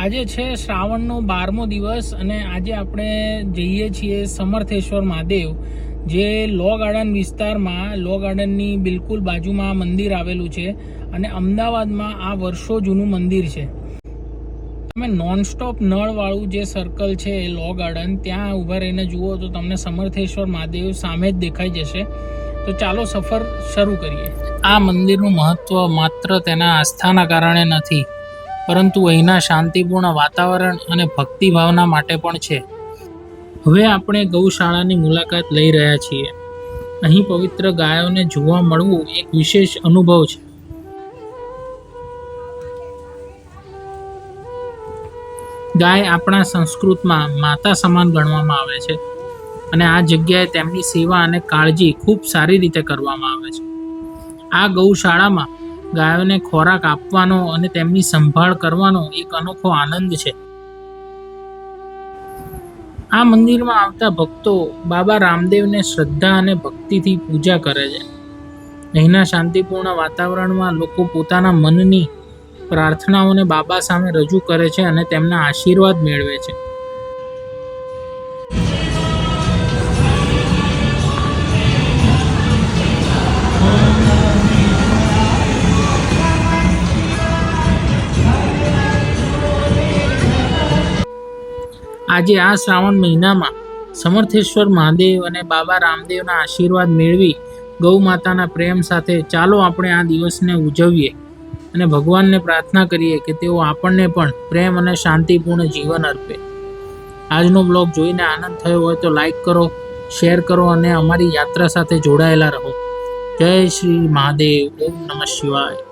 આજે છે શ્રાવણનો 12મો દિવસ અને આજે આપણે જઈએ છીએ સમર્થેશ્વર મહાદેવ, જે લો ગાર્ડન વિસ્તારમાં, લો ગાર્ડનની બિલકુલ બાજુમાં મંદિર આવેલું છે અને અમદાવાદમાં આ વર્ષો જૂનું મંદિર છે. તમે નોનસ્ટોપ નળવાળું જે સર્કલ છે લો ગાર્ડન, ત્યાં ઊભા રહીને જુઓ તો તમને સમર્થેશ્વર મહાદેવ સામે જ દેખાઈ જશે. તો ચાલો સફર શરૂ કરીએ. આ મંદિરનું મહત્ત્વ માત્ર તેના આસ્થાના કારણે નથી, પરંતુ અહીંના શાંતિપૂર્ણ વાતાવરણ અને ભક્તિભાવના માટે પણ છે. હવે આપણે ગૌશાળાની મુલાકાત લઈ રહ્યા છીએ. અહીં પવિત્ર ગાયોને જોવા મળવું એક વિશેષ અનુભવ છે. ગાય આપણા સંસ્કૃતમાં માતા સમાન ગણવામાં આવે છે અને આ જગ્યાએ તેમની સેવા અને કાળજી ખૂબ સારી રીતે કરવામાં આવે છે. આ ગૌશાળામાં ગાયોને ખોરાક આપવાનો અને તેમની સંભાળ કરવાનો એક અનોખો આનંદ છે. આ મંદિરમાં આવતા ભક્તો બાબા રામદેવને શ્રદ્ધા અને ભક્તિથી પૂજા કરે છે. અહીંના શાંતિપૂર્ણ વાતાવરણમાં લોકો પોતાના મનની પ્રાર્થનાઓને બાબા સામે રજૂ કરે છે અને તેમના આશીર્વાદ મેળવે છે. આજે આ શ્રાવણ મહિનામાં સમર્થેશ્વર મહાદેવ અને બાબા રામદેવના આશીર્વાદ મેળવી ગૌ માતાના પ્રેમ સાથે ચાલો આપણે આ દિવસને ઉજવીએ અને ભગવાનને પ્રાર્થના કરીએ કે તેઓ આપણને પણ પ્રેમ અને શાંતિપૂર્ણ જીવન અર્પે. આજનો બ્લોગ જોઈને આનંદ થયો હોય તો લાઈક કરો, શેર કરો અને અમારી યાત્રા સાથે જોડાયેલા રહો. જય શ્રી મહાદેવ. ઓમ નમઃ શિવાય.